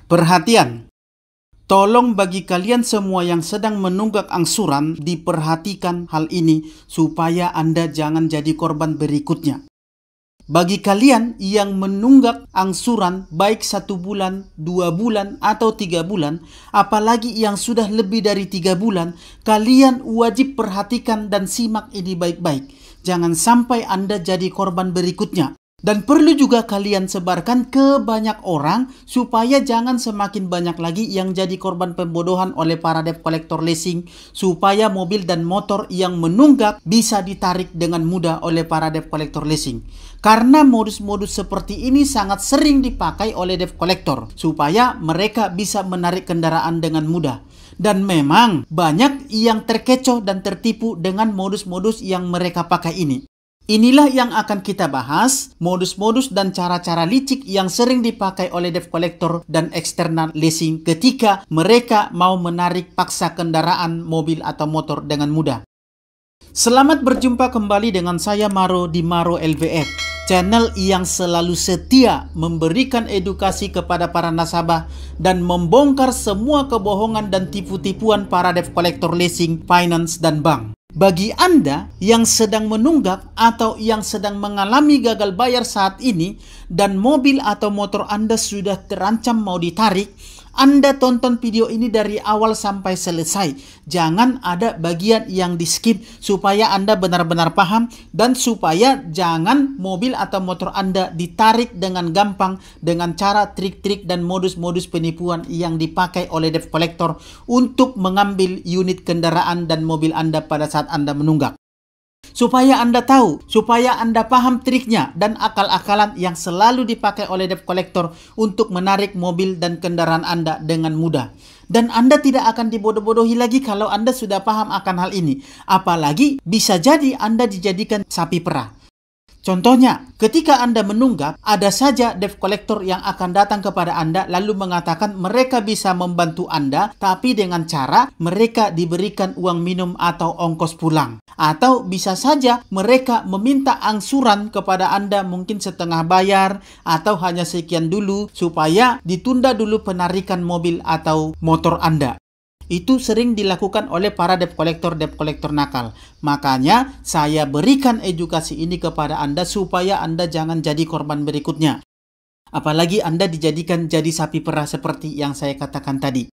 Perhatian, tolong bagi kalian semua yang sedang menunggak angsuran, diperhatikan hal ini supaya Anda jangan jadi korban berikutnya. Bagi kalian yang menunggak angsuran baik 1 bulan, 2 bulan, atau 3 bulan, apalagi yang sudah lebih dari 3 bulan, kalian wajib perhatikan dan simak ini baik-baik. Jangan sampai Anda jadi korban berikutnya. Dan perlu juga kalian sebarkan ke banyak orang supaya jangan semakin banyak lagi yang jadi korban pembodohan oleh para debt collector leasing, supaya mobil dan motor yang menunggak bisa ditarik dengan mudah oleh para debt collector leasing. Karena modus-modus seperti ini sangat sering dipakai oleh debt collector supaya mereka bisa menarik kendaraan dengan mudah. Dan memang banyak yang terkecoh dan tertipu dengan modus-modus yang mereka pakai ini. Inilah yang akan kita bahas, modus-modus dan cara-cara licik yang sering dipakai oleh debt collector dan external leasing ketika mereka mau menarik paksa kendaraan mobil atau motor dengan mudah. Selamat berjumpa kembali dengan saya Maro di Maro LVF, channel yang selalu setia memberikan edukasi kepada para nasabah dan membongkar semua kebohongan dan tipu-tipuan para debt collector leasing, finance, dan bank. Bagi Anda yang sedang menunggak atau yang sedang mengalami gagal bayar saat ini dan mobil atau motor Anda sudah terancam mau ditarik, Anda tonton video ini dari awal sampai selesai. Jangan ada bagian yang di-skip supaya Anda benar-benar paham dan supaya jangan mobil atau motor Anda ditarik dengan gampang dengan cara trik-trik dan modus-modus penipuan yang dipakai oleh debt collector untuk mengambil unit kendaraan dan mobil Anda pada saat Anda menunggak. Supaya Anda tahu, supaya Anda paham triknya dan akal-akalan yang selalu dipakai oleh debt collector untuk menarik mobil dan kendaraan Anda dengan mudah. Dan Anda tidak akan dibodoh-bodohi lagi kalau Anda sudah paham akan hal ini. Apalagi bisa jadi Anda dijadikan sapi perah. Contohnya, ketika Anda menunggak, ada saja debt collector yang akan datang kepada Anda lalu mengatakan mereka bisa membantu Anda, tapi dengan cara mereka diberikan uang minum atau ongkos pulang. Atau bisa saja mereka meminta angsuran kepada Anda mungkin setengah bayar atau hanya sekian dulu supaya ditunda dulu penarikan mobil atau motor Anda. Itu sering dilakukan oleh para debt collector nakal. Makanya saya berikan edukasi ini kepada Anda supaya Anda jangan jadi korban berikutnya. Apalagi Anda dijadikan jadi sapi perah seperti yang saya katakan tadi.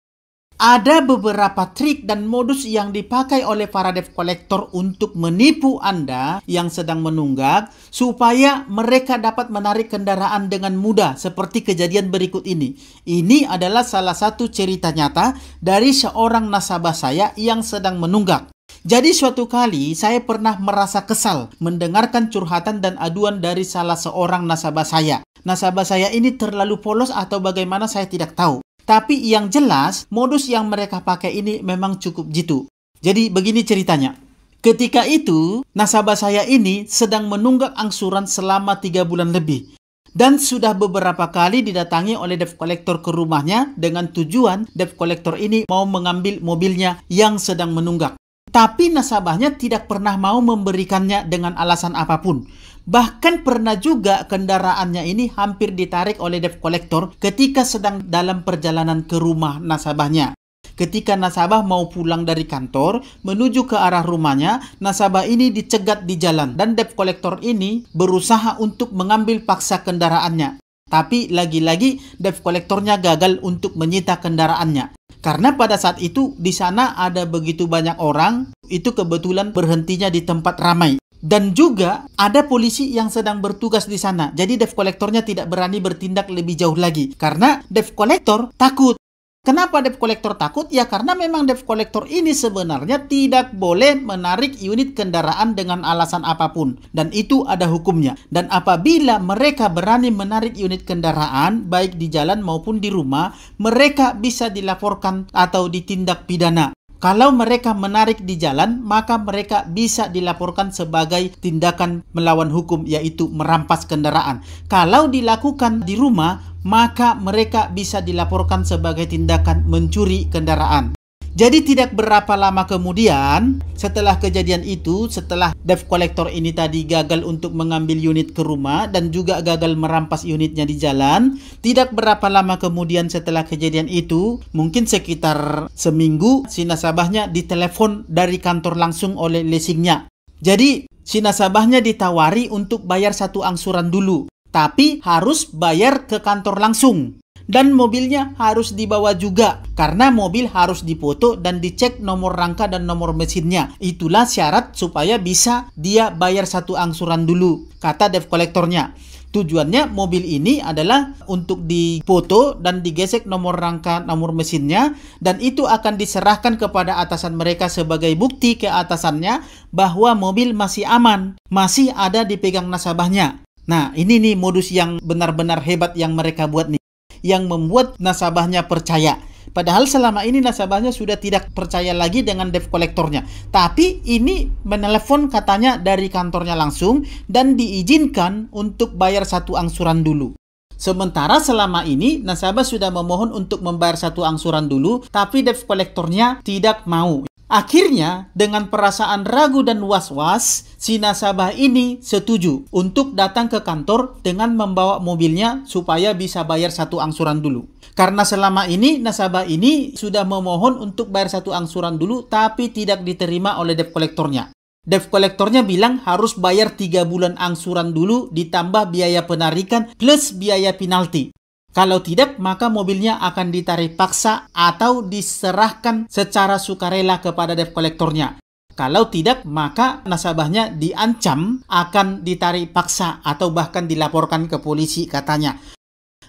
Ada beberapa trik dan modus yang dipakai oleh para debt collector untuk menipu Anda yang sedang menunggak supaya mereka dapat menarik kendaraan dengan mudah seperti kejadian berikut ini. Ini adalah salah satu cerita nyata dari seorang nasabah saya yang sedang menunggak. Jadi suatu kali saya pernah merasa kesal mendengarkan curhatan dan aduan dari salah seorang nasabah saya. Nasabah saya ini terlalu polos atau bagaimana saya tidak tahu. Tapi yang jelas, modus yang mereka pakai ini memang cukup jitu. Jadi begini ceritanya. Ketika itu, nasabah saya ini sedang menunggak angsuran selama 3 bulan lebih. Dan sudah beberapa kali didatangi oleh debt collector ke rumahnya dengan tujuan debt collector ini mau mengambil mobilnya yang sedang menunggak. Tapi nasabahnya tidak pernah mau memberikannya dengan alasan apapun. Bahkan pernah juga kendaraannya ini hampir ditarik oleh debt collector ketika sedang dalam perjalanan ke rumah nasabahnya. Ketika nasabah mau pulang dari kantor menuju ke arah rumahnya, nasabah ini dicegat di jalan dan debt collector ini berusaha untuk mengambil paksa kendaraannya. Tapi lagi-lagi debt collectornya gagal untuk menyita kendaraannya. Karena pada saat itu di sana ada begitu banyak orang, itu kebetulan berhentinya di tempat ramai. Dan juga ada polisi yang sedang bertugas di sana. Jadi debt collectornya tidak berani bertindak lebih jauh lagi. Karena debt collector takut. Kenapa debt collector takut? Ya karena memang debt collector ini sebenarnya tidak boleh menarik unit kendaraan dengan alasan apapun. Dan itu ada hukumnya. Dan apabila mereka berani menarik unit kendaraan, baik di jalan maupun di rumah, mereka bisa dilaporkan atau ditindak pidana. Kalau mereka menarik di jalan, maka mereka bisa dilaporkan sebagai tindakan melawan hukum, yaitu merampas kendaraan. Kalau dilakukan di rumah, maka mereka bisa dilaporkan sebagai tindakan mencuri kendaraan. Jadi tidak berapa lama kemudian setelah kejadian itu, setelah debt collector ini tadi gagal untuk mengambil unit ke rumah dan juga gagal merampas unitnya di jalan, tidak berapa lama kemudian setelah kejadian itu, mungkin sekitar seminggu, si nasabahnya ditelepon dari kantor langsung oleh leasingnya. Jadi si nasabahnya ditawari untuk bayar satu angsuran dulu, tapi harus bayar ke kantor langsung. Dan mobilnya harus dibawa juga, karena mobil harus dipoto dan dicek nomor rangka dan nomor mesinnya. Itulah syarat supaya bisa dia bayar satu angsuran dulu, kata debt collectornya. Tujuannya mobil ini adalah untuk dipoto dan digesek nomor rangka, nomor mesinnya, dan itu akan diserahkan kepada atasan mereka sebagai bukti ke atasannya bahwa mobil masih aman, masih ada dipegang nasabahnya. Nah, ini nih modus yang benar-benar hebat yang mereka buat nih, yang membuat nasabahnya percaya. Padahal selama ini nasabahnya sudah tidak percaya lagi dengan debt collectornya. Tapi ini menelepon katanya dari kantornya langsung dan diizinkan untuk bayar satu angsuran dulu. Sementara selama ini nasabah sudah memohon untuk membayar satu angsuran dulu, tapi debt collectornya tidak mau. Akhirnya, dengan perasaan ragu dan was-was, si nasabah ini setuju untuk datang ke kantor dengan membawa mobilnya supaya bisa bayar satu angsuran dulu. Karena selama ini nasabah ini sudah memohon untuk bayar satu angsuran dulu tapi tidak diterima oleh debt collectornya. Debt collectornya bilang harus bayar 3 bulan angsuran dulu ditambah biaya penarikan plus biaya penalti. Kalau tidak, maka mobilnya akan ditarik paksa atau diserahkan secara sukarela kepada debt collectornya. Kalau tidak, maka nasabahnya diancam akan ditarik paksa atau bahkan dilaporkan ke polisi katanya.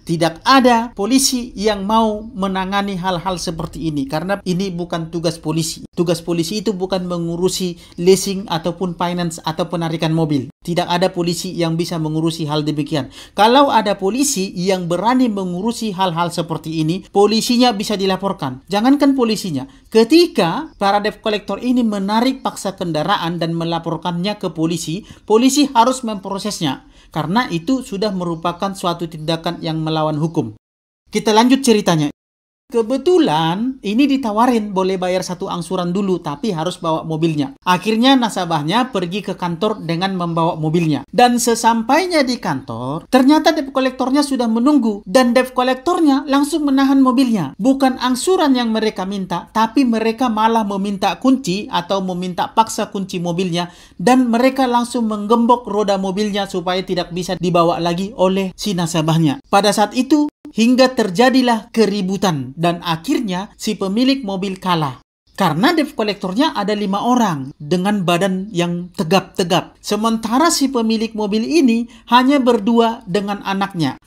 Tidak ada polisi yang mau menangani hal-hal seperti ini karena ini bukan tugas polisi. Tugas polisi itu bukan mengurusi leasing ataupun finance atau penarikan mobil. Tidak ada polisi yang bisa mengurusi hal demikian. Kalau ada polisi yang berani mengurusi hal-hal seperti ini, polisinya bisa dilaporkan. Jangankan polisinya, ketika para debt collector ini menarik paksa kendaraan dan melaporkannya ke polisi, polisi harus memprosesnya. Karena itu sudah merupakan suatu tindakan yang melawan hukum. Kita lanjut ceritanya. Kebetulan ini ditawarin boleh bayar satu angsuran dulu tapi harus bawa mobilnya. Akhirnya nasabahnya pergi ke kantor dengan membawa mobilnya. Dan sesampainya di kantor, ternyata debt collectornya sudah menunggu. Dan debt collectornya langsung menahan mobilnya. Bukan angsuran yang mereka minta, tapi mereka malah meminta kunci atau meminta paksa kunci mobilnya. Dan mereka langsung menggembok roda mobilnya supaya tidak bisa dibawa lagi oleh si nasabahnya. Pada saat itu, hingga terjadilah keributan dan akhirnya si pemilik mobil kalah. Karena debt collectornya ada 5 orang dengan badan yang tegap-tegap. Sementara si pemilik mobil ini hanya berdua dengan anaknya.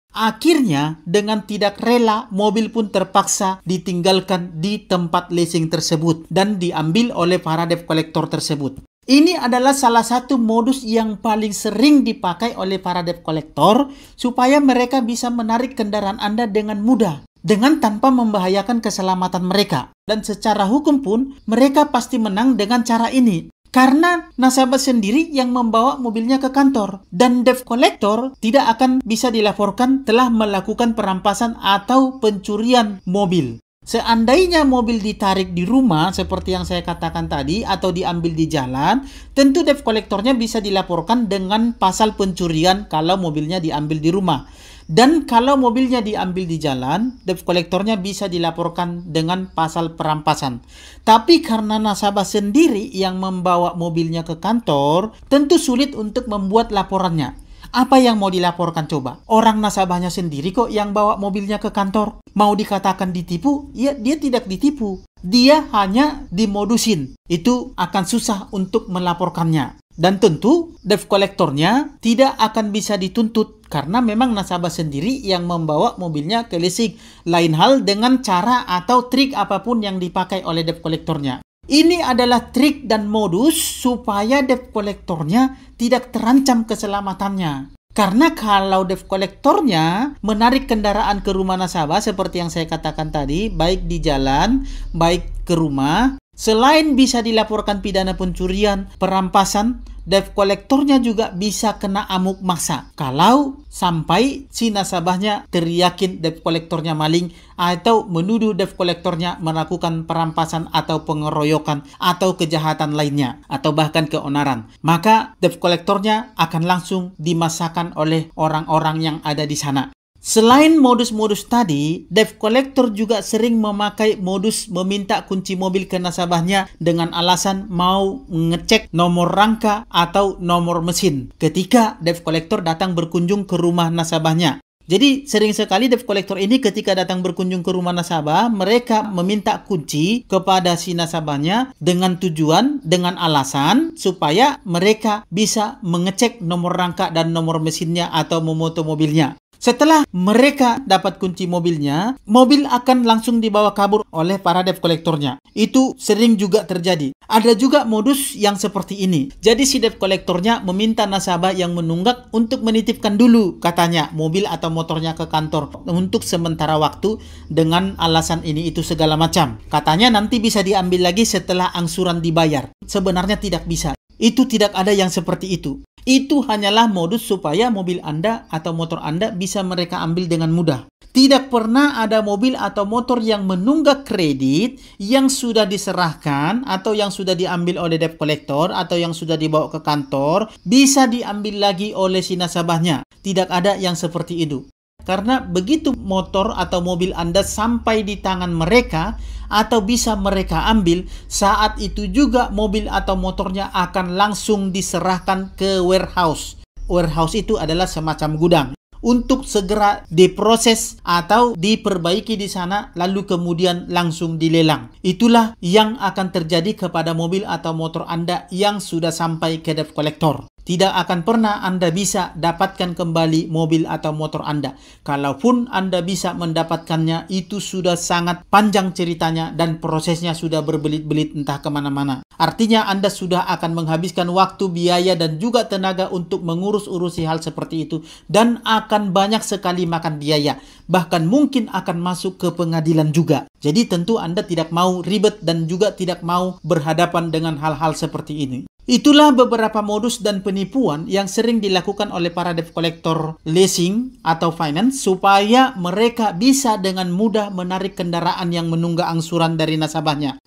Akhirnya dengan tidak rela mobil pun terpaksa ditinggalkan di tempat leasing tersebut dan diambil oleh para debt collector tersebut. Ini adalah salah satu modus yang paling sering dipakai oleh para debt collector supaya mereka bisa menarik kendaraan Anda dengan mudah, dengan tanpa membahayakan keselamatan mereka. Dan secara hukum pun mereka pasti menang dengan cara ini. Karena nasabah sendiri yang membawa mobilnya ke kantor dan debt collector tidak akan bisa dilaporkan telah melakukan perampasan atau pencurian mobil. Seandainya mobil ditarik di rumah seperti yang saya katakan tadi atau diambil di jalan, tentu debt collectornya bisa dilaporkan dengan pasal pencurian kalau mobilnya diambil di rumah. Dan kalau mobilnya diambil di jalan, debt collectornya bisa dilaporkan dengan pasal perampasan. Tapi karena nasabah sendiri yang membawa mobilnya ke kantor, tentu sulit untuk membuat laporannya. Apa yang mau dilaporkan coba? Orang nasabahnya sendiri kok yang bawa mobilnya ke kantor. Mau dikatakan ditipu? Ya, dia tidak ditipu. Dia hanya dimodusin. Itu akan susah untuk melaporkannya. Dan tentu debt collectornya tidak akan bisa dituntut karena memang nasabah sendiri yang membawa mobilnya ke leasing. Lain hal dengan cara atau trik apapun yang dipakai oleh debt collectornya. Ini adalah trik dan modus supaya debt collectornya tidak terancam keselamatannya. Karena kalau debt collectornya menarik kendaraan ke rumah nasabah seperti yang saya katakan tadi, baik di jalan, baik ke rumah, selain bisa dilaporkan pidana pencurian, perampasan, debt collectornya juga bisa kena amuk masa kalau sampai si nasabahnya teryakin debt collectornya maling atau menuduh debt collectornya melakukan perampasan atau pengeroyokan atau kejahatan lainnya atau bahkan keonaran. Maka debt collectornya akan langsung dimasakan oleh orang-orang yang ada di sana. Selain modus-modus tadi, debt collector juga sering memakai modus meminta kunci mobil ke nasabahnya dengan alasan mau ngecek nomor rangka atau nomor mesin ketika debt collector datang berkunjung ke rumah nasabahnya. Jadi sering sekali debt collector ini ketika datang berkunjung ke rumah nasabah, mereka meminta kunci kepada si nasabahnya dengan tujuan, dengan alasan supaya mereka bisa mengecek nomor rangka dan nomor mesinnya atau memoto mobilnya. Setelah mereka dapat kunci mobilnya, mobil akan langsung dibawa kabur oleh para debt collectornya. Itu sering juga terjadi. Ada juga modus yang seperti ini. Jadi si debt collectornya meminta nasabah yang menunggak untuk menitipkan dulu, katanya, mobil atau motornya ke kantor untuk sementara waktu dengan alasan ini itu segala macam. Katanya nanti bisa diambil lagi setelah angsuran dibayar. Sebenarnya tidak bisa. Itu tidak ada yang seperti itu. Itu hanyalah modus supaya mobil Anda atau motor Anda bisa mereka ambil dengan mudah. Tidak pernah ada mobil atau motor yang menunggak kredit yang sudah diserahkan atau yang sudah diambil oleh debt collector atau yang sudah dibawa ke kantor bisa diambil lagi oleh si nasabahnya. Tidak ada yang seperti itu. Karena begitu motor atau mobil Anda sampai di tangan mereka atau bisa mereka ambil, saat itu juga mobil atau motornya akan langsung diserahkan ke warehouse. Warehouse itu adalah semacam gudang untuk segera diproses atau diperbaiki di sana lalu kemudian langsung dilelang. Itulah yang akan terjadi kepada mobil atau motor Anda yang sudah sampai ke debt collector. Tidak akan pernah Anda bisa dapatkan kembali mobil atau motor Anda. Kalaupun Anda bisa mendapatkannya, itu sudah sangat panjang ceritanya dan prosesnya sudah berbelit-belit entah kemana-mana. Artinya Anda sudah akan menghabiskan waktu, biaya, dan juga tenaga untuk mengurus-urusi hal seperti itu. Dan akan banyak sekali makan biaya. Bahkan mungkin akan masuk ke pengadilan juga. Jadi tentu Anda tidak mau ribet dan juga tidak mau berhadapan dengan hal-hal seperti ini. Itulah beberapa modus dan penipuan yang sering dilakukan oleh para debt collector leasing atau finance supaya mereka bisa dengan mudah menarik kendaraan yang menunggak angsuran dari nasabahnya.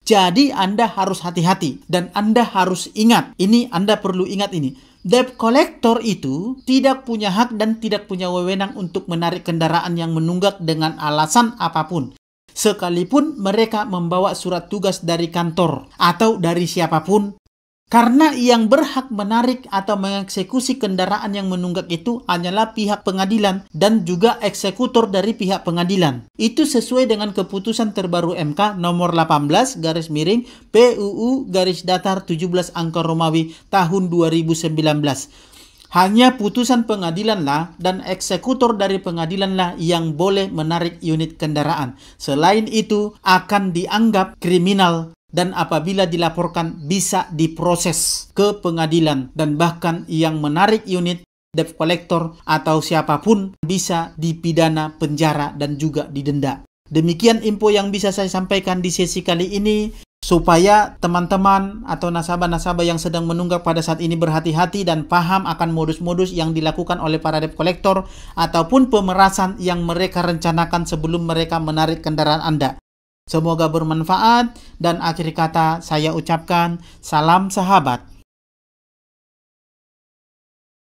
Jadi Anda harus hati-hati dan Anda harus ingat, ini Anda perlu ingat ini. Debt collector itu tidak punya hak dan tidak punya wewenang untuk menarik kendaraan yang menunggak dengan alasan apapun. Sekalipun mereka membawa surat tugas dari kantor atau dari siapapun. Karena yang berhak menarik atau mengeksekusi kendaraan yang menunggak itu hanyalah pihak pengadilan dan juga eksekutor dari pihak pengadilan. Itu sesuai dengan keputusan terbaru MK nomor 18 garis miring PUU garis datar 17 angka Romawi tahun 2019. Hanya putusan pengadilanlah dan eksekutor dari pengadilanlah yang boleh menarik unit kendaraan. Selain itu akan dianggap kriminal. Dan apabila dilaporkan bisa diproses ke pengadilan dan bahkan yang menarik unit debt collector atau siapapun bisa dipidana penjara dan juga didenda. Demikian info yang bisa saya sampaikan di sesi kali ini supaya teman-teman atau nasabah-nasabah yang sedang menunggak pada saat ini berhati-hati dan paham akan modus-modus yang dilakukan oleh para debt collector ataupun pemerasan yang mereka rencanakan sebelum mereka menarik kendaraan Anda. Semoga bermanfaat dan akhir kata saya ucapkan salam sahabat.